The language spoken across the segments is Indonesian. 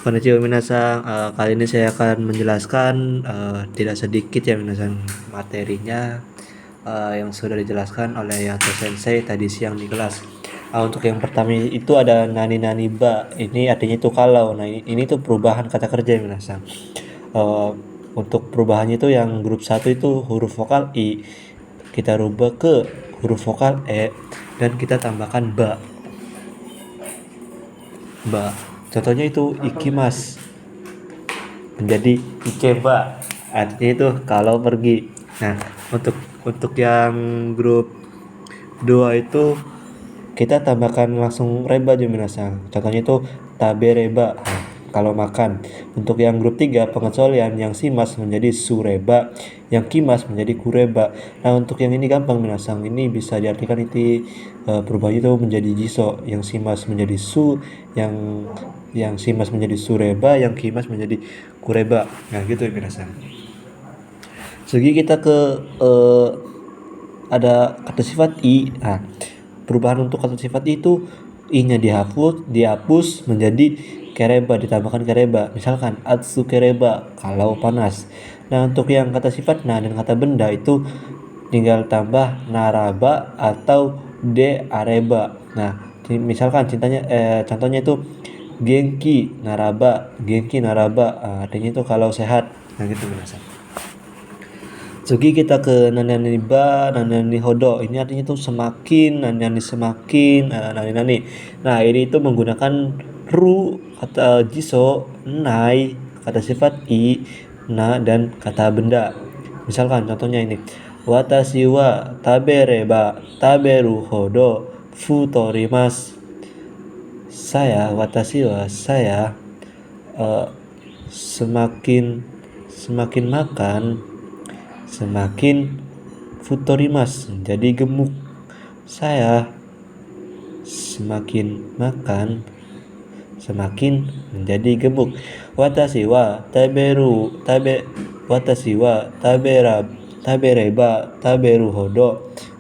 Konnichiwa minasan, kali ini saya akan menjelaskan tidak sedikit ya minasan materinya yang sudah dijelaskan oleh Yato Sensei tadi siang di kelas. Untuk yang pertama itu ada nani nani ba, ini artinya itu kalau. Nah ini tuh perubahan kata kerja ya minasan. Untuk perubahannya itu yang grup 1 itu huruf vokal i, kita rubah ke huruf vokal e dan kita tambahkan ba. Contohnya itu ikimas menjadi ikeba, artinya itu kalau pergi. Nah untuk yang grup 2 itu kita tambahkan langsung reba aja minasan, contohnya itu tabe reba, nah, kalau makan. Untuk yang grup 3 pengecualian, yang simas menjadi sureba, yang kimas menjadi kureba. Nah untuk yang ini gampang minasan, ini bisa diartikan itu perubahan itu menjadi jiso, yang simas menjadi su, yang simas menjadi sureba, yang kimas menjadi kureba. Nah gitu ya minasan. Segi kita ke ada kata sifat i. Nah perubahan untuk kata sifat itu i-nya dihapus menjadi kereba, ditambahkan kereba. Misalkan atsu kereba, kalau panas. Nah untuk yang kata sifat na dan kata benda itu tinggal tambah naraba atau de areba. Nah misalkan contohnya itu genki naraba, artinya itu kalau sehat. Nah gitu biasa. Sugi kita ke nani ba, nani hodo. Ini artinya tuh semakin, nani semakin, nani. Nah ini itu menggunakan ru, kata jiso, nai, kata sifat i, na, dan kata benda. Misalkan contohnya ini, watashi wa tabereba taberu hodo futorimasu. Saya semakin makan semakin futorimas, jadi gemuk. Saya semakin makan semakin menjadi gemuk. Watashi wa tabereba taberu hodo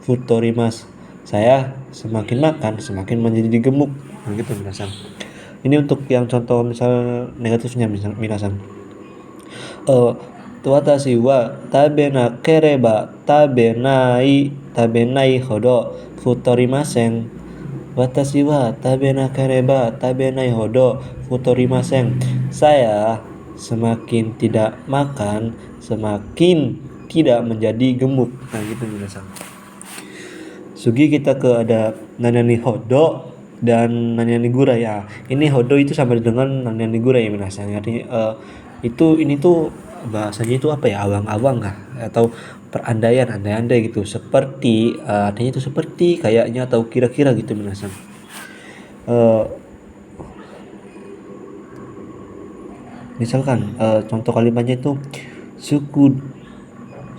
futorimas. Saya semakin makan semakin menjadi gemuk. Begitu minasan. Ini untuk yang contoh misal negatifnya minasan. Watashi wa tabenai hodo futorimasen. Watashi wa tabenai hodo futorimasen. Saya semakin tidak makan semakin tidak menjadi gemuk. Nah gitu minasan. Sugi kita ke ada nanani hodo dan nanani gura ya. Ini hodo itu sama dengan nanani gura ya minasan. Artinya ini tuh bahasanya itu apa ya, awang-awang kah atau perandaian, andai-andai gitu, seperti artinya itu seperti, kayaknya, atau kira-kira gitu minasan. Misalkan contoh kalimatnya itu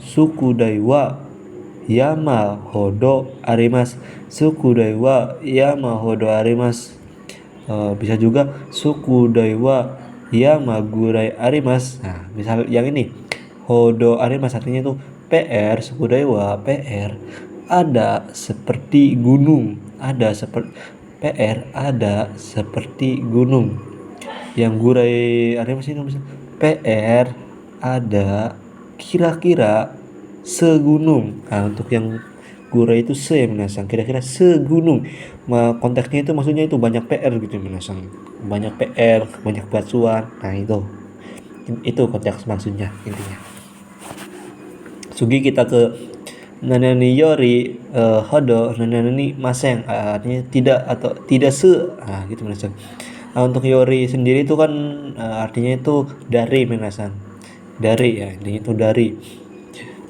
suku daiwa yama hodo arimas. Bisa juga suku daiwa yama gurai arimas. Nah misal yang ini hodo arimas artinya itu suku daiwa ada seperti gunung, ada seperti gunung. Yang gurai arimas ini misal ada kira-kira segunung. Nah untuk yang gura itu se ya minasang, kira-kira segunung. Konteksnya itu maksudnya itu banyak PR gitu minasang, banyak PR, banyak batuan. Nah itu konteks maksudnya intinya. Sugi kita ke nanani yori hodo nanani maseng, artinya tidak atau tidak gitu minasang. Nah untuk yori sendiri itu kan artinya itu dari minasan, dari ya, intinya itu dari.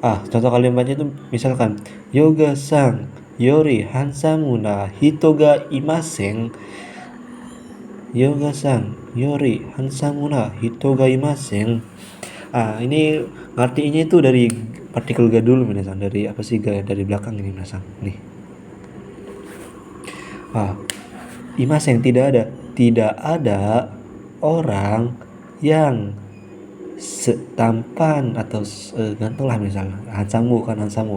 Contoh kalimatnya itu misalkan yoga sang yori hansamuna hito ga imasen. Yoga sang yori hansamuna hito ga imasen. Ini artinya itu dari partikel ga dulu minasan, dari apa sih ga dari belakang ini minasan nih. Imasen tidak ada orang yang setampan atau ganteng lah, misalnya handsome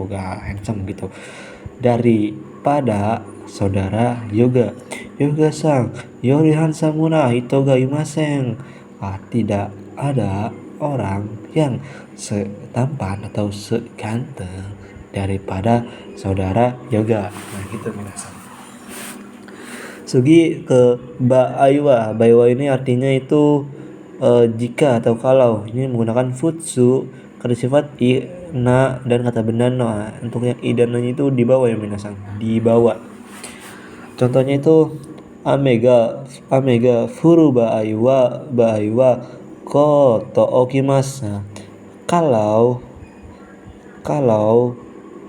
gak handsome gitu, daripada saudara yoga sang yori handsome na hito ga imasen. Tidak ada orang yang setampan atau seganteng daripada saudara Yoga. Nah gitu minasan. Sugi ke Baiwa. Baiwa ini artinya itu jika atau kalau. Ini menggunakan futsu, kata sifat i, na, dan kata benda no. Untuk yang i dan na itu dibawa ya minasan, dibawa. Contohnya itu amega furu Baiwa koto okimasu. Nah, kalau kalau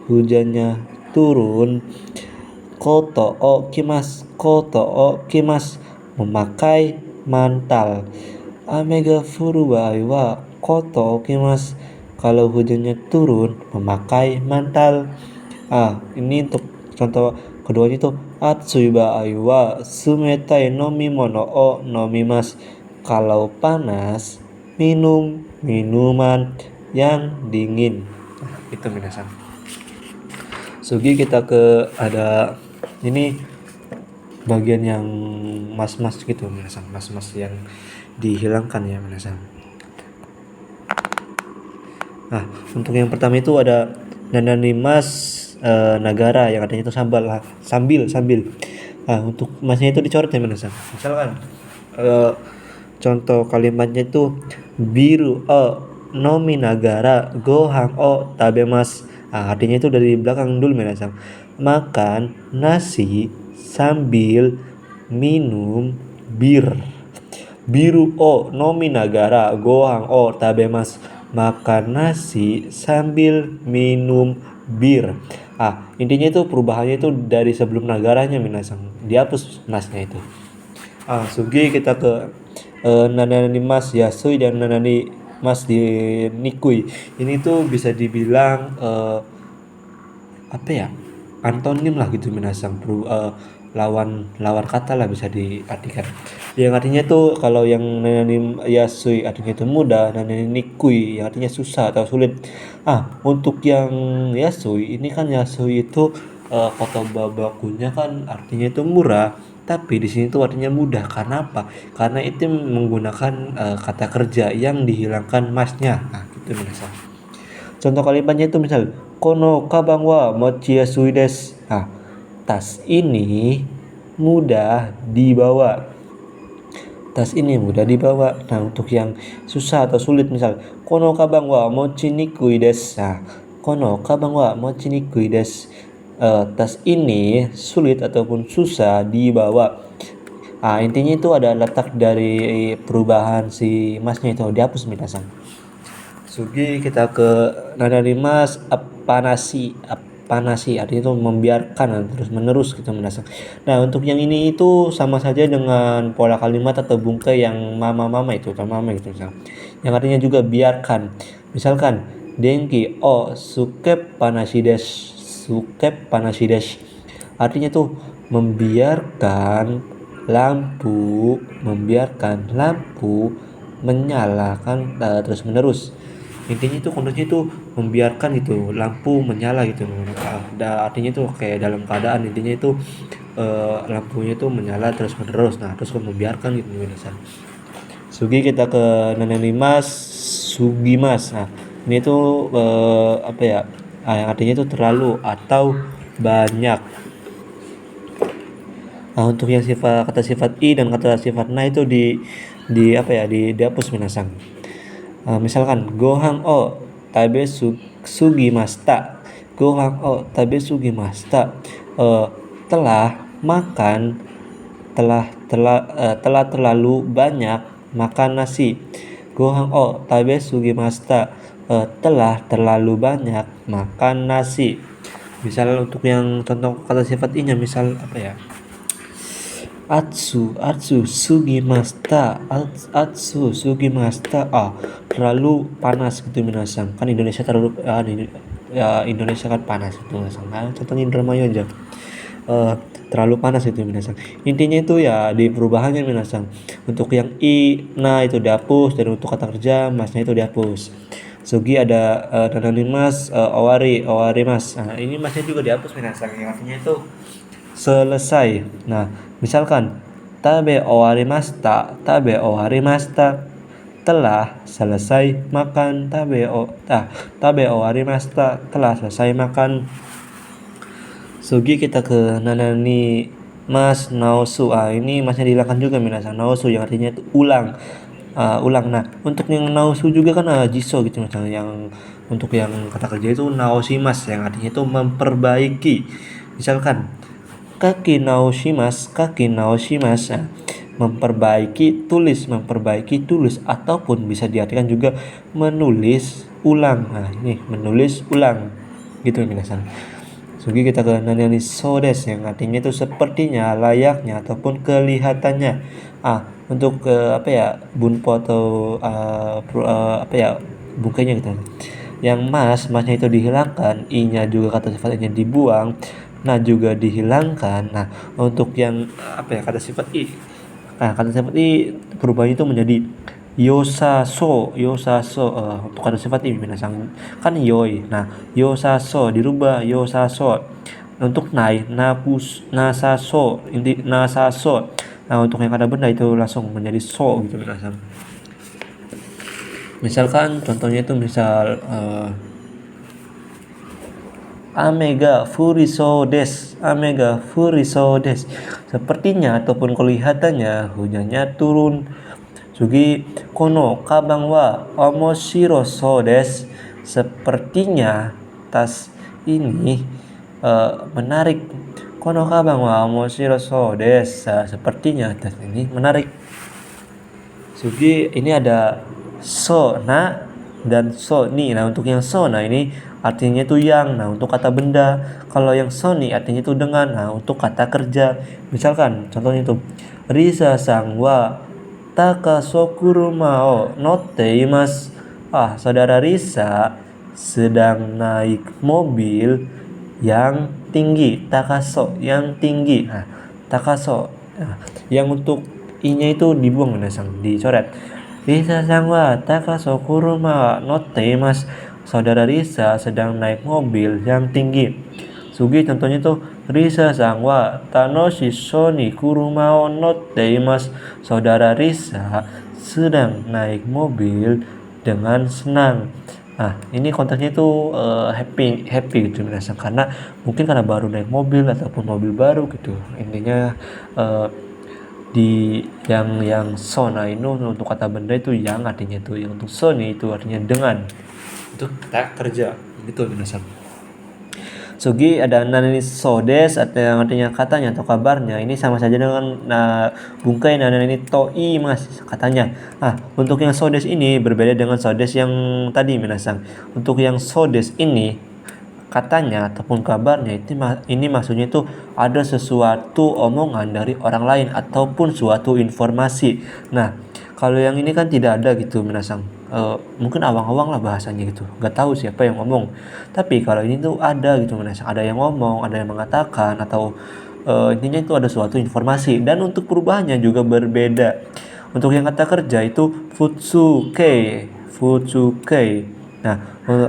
hujannya turun, koto o kimas memakai mantal. Amega furu wa koto o kimas, kalau hujannya turun memakai mantal. Ini untuk contoh keduanya itu atsui wa sumetai nomimono o nomimas, kalau panas minum minuman yang dingin. Itu minasan. Sugi kita ke ada ini bagian yang mas-mas gitu minasan, mas-mas yang dihilangkan ya minasan. Nah untuk yang pertama itu ada nananimas nagara yang artinya itu sambil. Nah untuk masnya itu dicoret ya minasan. Misalkan contoh kalimatnya itu biru o nomi nagara gohan o tabemas. Artinya itu dari belakang dulu minasan. Makan nasi sambil minum bir. Biru o nomi nagara gohan o tabemas. Makan nasi sambil minum bir. Intinya itu perubahannya itu dari sebelum nagaranya minasan, dihapus nasnya itu. Sugi kita ke nanani mas yasui dan nanani mas di nikui. Ini tuh bisa dibilang apa ya, antonim lah gitu minasang, lawan kata lah bisa diartikan. Yang artinya tuh kalau yang nanani yasui artinya itu mudah, nanani nikui yang artinya susah atau sulit. Untuk yang yasui ini kan yasui itu kata bakunya kan artinya itu murah, tapi di sini tuh artinya mudah. Karena apa? Karena itu menggunakan kata kerja yang dihilangkan masnya. Gitu minasan. Contoh kalimatnya itu misal kono kabang wa mochi yasui desu. Tas ini mudah dibawa. Tas ini mudah dibawa. Nah, untuk yang susah atau sulit misal kono kabang wa mochi nikui desu. Kono kabang wa mochi nikui desu. Tas ini sulit ataupun susah dibawa. Intinya itu ada letak dari perubahan si masnya itu dihapus minasan. Sugi kita ke nanani mas panasi artinya itu membiarkan terus menerus gitu minasan. Nah untuk yang ini itu sama saja dengan pola kalimat atau bungkai yang mama itu gitu misal. Yang artinya juga biarkan. Misalkan denki o sukep panasides, artinya tuh membiarkan lampu menyalakan terus menerus. Intinya itu kondisinya itu membiarkan gitu lampu menyala gitu. Artinya itu kayak dalam keadaan, intinya itu lampunya itu menyala terus menerus. Nah terus membiarkan gitu minasan. Sugi kita ke nananimas sugimas. Ini tuh apa ya, yang artinya itu terlalu atau banyak. Untuk yang kata sifat i dan kata sifat na itu dihapus minasan. Misalkan gohan o tabe sugimasta. Gohan o tabe sugimasta, telah terlalu banyak makan nasi. Gohan o tabe sugimasta, telah terlalu banyak makan nasi. Misal untuk yang contoh kata sifat i-nya misal apa ya? Atsu sugimasta. Terlalu panas gitu minasan. Kan Indonesia terlalu Indonesia kan panas gitu minasan. Contohnya Indramayu aja. Terlalu panas itu minasan. Intinya itu ya di perubahannya minasan. Untuk yang i na itu dihapus, dan untuk kata kerja masnya itu dihapus. Sugi ada nanani mas owari mas. Ini masnya juga dihapus minasan. Yang artinya itu selesai. Nah misalkan tabe owarimasta, telah selesai makan. Tabeo arimashita, telah selesai makan. Sugi kita ke nanani mas naosu. Ini masnya dihilangkan juga minasan. Naosu yang artinya itu ulang. Ulang. Nah, untuk yang naosu juga kan jiso gitu, misalnya yang untuk yang kata kerja itu naoshimas yang artinya itu memperbaiki. Misalkan kaki naoshimas, memperbaiki tulis ataupun bisa diartikan juga menulis ulang. Nah, ini menulis ulang gitu minasan. Sugi kita ke nanani sodes yang artinya itu sepertinya, layaknya ataupun kelihatannya. Untuk bunpo atau bungkainya gitu. Yang masnya itu dihilangkan, i-nya juga kata sifat i-nya dibuang, nah juga dihilangkan. Nah, untuk yang kata sifat i. Nah, kata sifat i perubahannya itu menjadi yosaso. Untuk kata sifat i minasang kan yoi. Nah, yosaso dirubah yosaso. Untuk nasaso, nasaso. Nah, untuk yang kata benda itu langsung menjadi so gitu minasang. Misalkan contohnya itu Amega furiso des. Sepertinya ataupun kelihatannya hujannya turun. Sugi kono kabang wa omoshiro des. Sepertinya tas ini menarik. Kono kabang wa omoshiro des. Sepertinya tas ini menarik. Sugi ini ada so na dan so ni. Nah, untuk yang so na ini artinya itu yang. Nah, untuk kata benda. Kalau yang so ni artinya itu dengan. Nah, untuk kata kerja. Misalkan contohnya itu Risa sang wa takasokuru o notte imasu. Saudara Risa sedang naik mobil yang tinggi. Takaso yang tinggi. Nah, takaso. Nah, yang untuk i-nya itu dibuang minasang, dicoret. Risa sang wa takasokuru o notte imasu. Saudara Risa sedang naik mobil yang tinggi. Sugi contohnya itu Risa sang wa tanoshi ni kuruma o notte imasu. Saudara Risa sedang naik mobil dengan senang. Nah, ini konteksnya itu happy gitu minasang, karena mungkin karena baru naik mobil ataupun mobil baru gitu. Intinya di yang so. Nah, ini untuk kata benda itu yang artinya itu, yang untuk so nih itu artinya dengan. Itu kata kerja gitu minasan. Sugi ada nanani sodes atau yang artinya katanya atau kabarnya. Ini sama saja dengan bungkai nanani toi mas katanya. Untuk yang sodes ini berbeda dengan sodes yang tadi minasang. Untuk yang sodes ini katanya ataupun kabarnya ini maksudnya itu ada sesuatu omongan dari orang lain ataupun suatu informasi. Nah, kalau yang ini kan tidak ada gitu minasang. Mungkin awang-awang lah bahasanya gitu, nggak tahu siapa yang ngomong. Tapi kalau ini tuh ada gitu minasang, ada yang ngomong, ada yang mengatakan, atau intinya itu ada suatu informasi. Dan untuk perubahannya juga berbeda. Untuk yang kata kerja itu futsuke. Nah,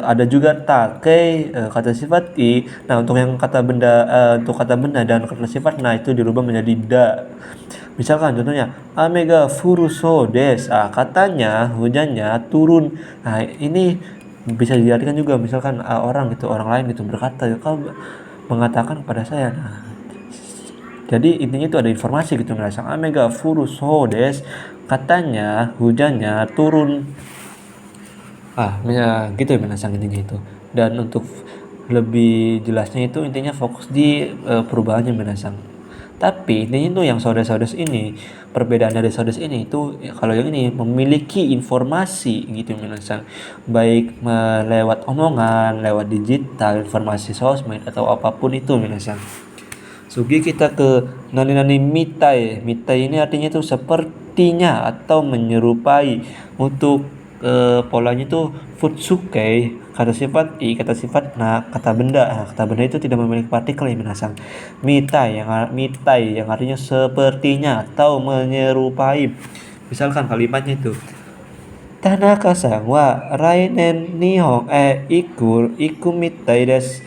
ada juga take, kata sifat i. Nah, untuk yang kata benda dan kata sifat nah itu dirubah menjadi da. Misalkan contohnya amega furuso des. Katanya hujannya turun. Nah, ini bisa diartikan juga misalkan orang lain gitu berkata, kau mengatakan kepada saya. Nah, jadi intinya itu ada informasi gitu merasa amega furuso des. Katanya hujannya turun. Gitu ya menasang intinya itu. Dan untuk lebih jelasnya itu intinya fokus di perubahannya menasang. Tapi intinya itu yang sodes ini, perbedaan dari sodes ini itu kalau yang ini memiliki informasi gitu minasang, baik lewat omongan, lewat digital, informasi sosmed atau apapun itu minasang. Sugi kita ke nani mitai. Mitai ini artinya itu sepertinya atau menyerupai. Untuk polanya itu futsuke, kata sifat i, kata sifat na, kata benda. Kata benda itu tidak memiliki partikel ya minasang. Mitai yang artinya sepertinya atau menyerupai. Misalkan kalimatnya itu Tanaka-san wa rainen nihon iku mitai desu.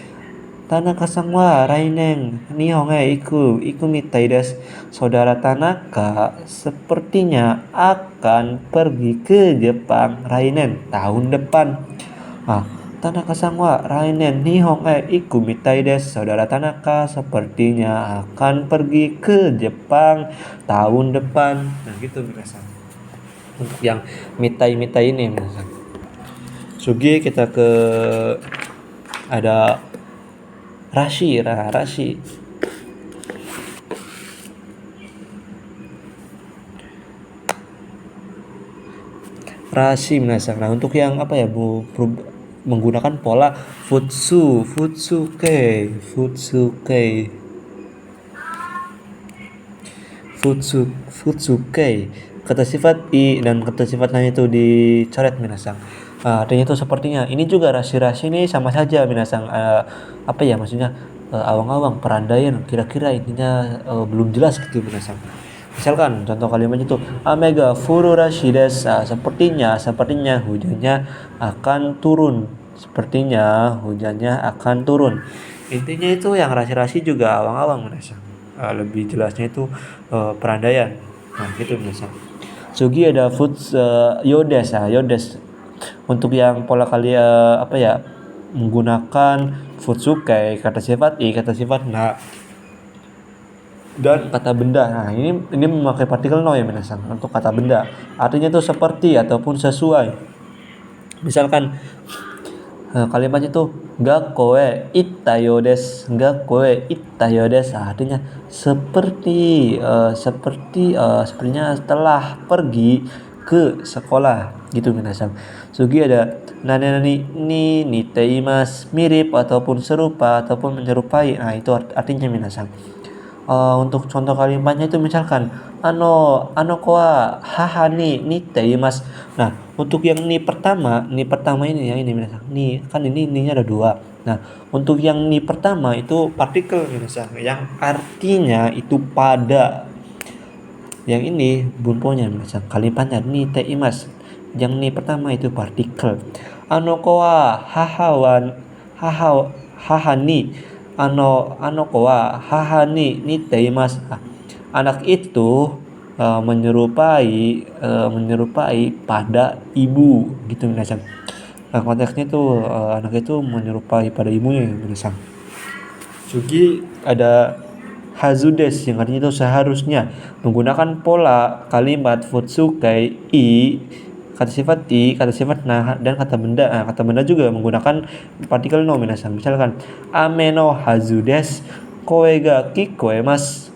Tanaka sang wa rainen nihon iku mitai desu. Saudara Tanaka sepertinya akan pergi ke Jepang rainen tahun depan. Tanaka sang wa rainen nihon iku mitai desu. Saudara Tanaka sepertinya akan pergi ke Jepang tahun depan. Nah gitu minasan. Untuk yang mitai-mitai ini minasan. Sugi kita ke ada rashi. Rashi minasan. Nah untuk yang apa ya menggunakan pola futsuke kata sifat i dan kata sifat lain itu dicoret minasang. Artinya itu sepertinya ini juga rasi-rasi ini sama saja minasang. Apa ya maksudnya awang-awang perandaian kira-kira intinya belum jelas gitu minasang. Misalkan contoh kalimatnya itu amega furu rashi desu. Sepertinya hujannya akan turun. Intinya itu yang rasi-rasi juga awang-awang minasang. Lebih jelasnya itu perandaian. Nah gitu minasang. Sugi ada yodes. Untuk yang pola kali apa ya menggunakan futsuke kata sifat i, kata sifat na dan kata benda. Nah ini memakai partikel no ya minasang untuk kata benda. Artinya itu seperti ataupun sesuai. Misalkan kalimatnya itu gakoe ittayo desu. Artinya sepertinya telah pergi ke sekolah gitu minasang. Sugi ada nani ni niteimasu, mirip ataupun serupa ataupun menyerupai. Nah itu artinya minasang. Untuk contoh kalimatnya itu misalkan ano koa haha ni niteimasu. Nah untuk yang ni pertama ini ya ini minasang. Ni kan ini ada dua. Nah untuk yang ni pertama itu partikel minasang yang artinya itu pada. Yang ini bunponya minasang kalimatnya niteimasu. Yang ni pertama itu partikel. Ano koa haha ni ano koa haha ni niteimasu. Anak itu menyerupai pada ibu gitu minasang. Konteksnya itu anak itu menyerupai pada ibunya minasang. Sugi ada hazudes yang artinya itu seharusnya menggunakan pola kalimat futsuke i, kata sifat na dan kata benda. Kata benda juga menggunakan partikel no minasang. Misalkan ame no hazudes koe ga kikoemasu.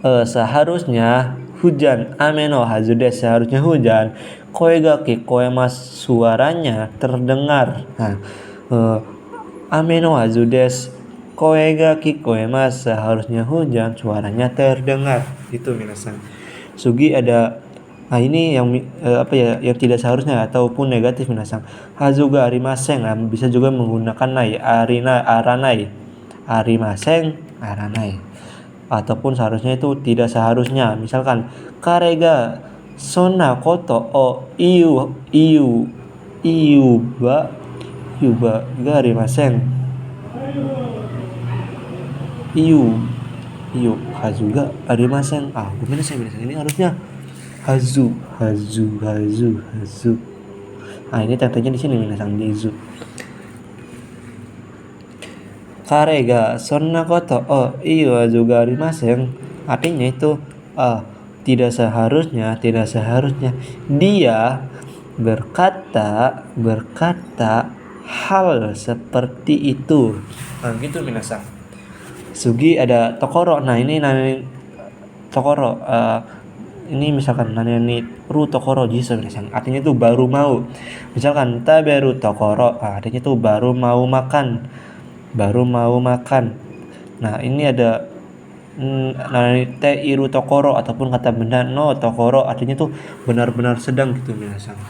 Seharusnya hujan. Ame no hazudes seharusnya hujan. Koe ga kikoemasu suaranya terdengar. Ame no hazudes koe ga kikoemasu seharusnya hujan suaranya terdengar. Itu minasang. Sugi ada ini yang yang tidak seharusnya ataupun negatif minasang. Hazu ga arimasen bisa juga menggunakan nai aranai. Arimasen aranai. Ataupun seharusnya itu tidak seharusnya. Misalkan kare ga sonna koto o iu ba ga arimasen. Iu hazu ga arimasen. Minasang ini harusnya hazu. Ini tandanya di sini minasang dizu. Kare ga sonna koto iyo hazu ga arimasen. Artinya itu tidak seharusnya dia berkata hal seperti itu. Gitu minasang. Sugi ada tokoro. Nah ini nani tokoro. Ini misalkan nani ru tokoro jisu minasang. Artinya itu baru mau. Misalkan taberu tokoro. Artinya itu baru mau makan. Nah ini ada nani te iru tokoro ataupun kata benda no tokoro. Artinya itu benar-benar sedang gitu minasang.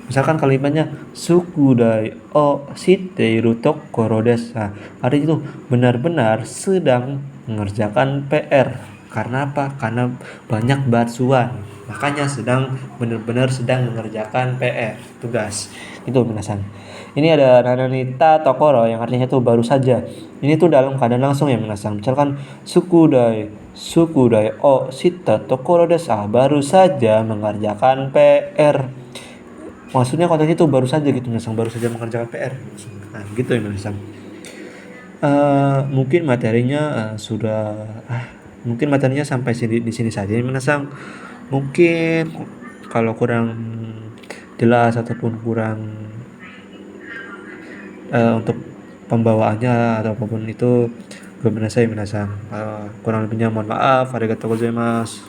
Misalkan kalimatnya sukudai o shiteiru tokoro desu. Artinya itu benar-benar sedang mengerjakan PR. Karena apa? Karena banyak batuan. Makanya sedang benar-benar sedang mengerjakan PR, tugas. Itu minasan. Ini ada nananita tokoro yang artinya itu baru saja. Ini tuh dalam keadaan langsung ya minasan. Misalkan sukudai o sita tokoro desu. Baru saja mengerjakan PR. Maksudnya konteksnya itu baru saja gitu minasan, baru saja mengerjakan PR. Nah, gitu ya minasan. Mungkin materinya sudah mungkin materinya sampai sini di sini saja Minasang. Mungkin kalau kurang jelas ataupun kurang untuk pembawaannya atau apapun itu gue saya Minasang. Kurang lebihnya mohon maaf. Arigatou gozaimasu.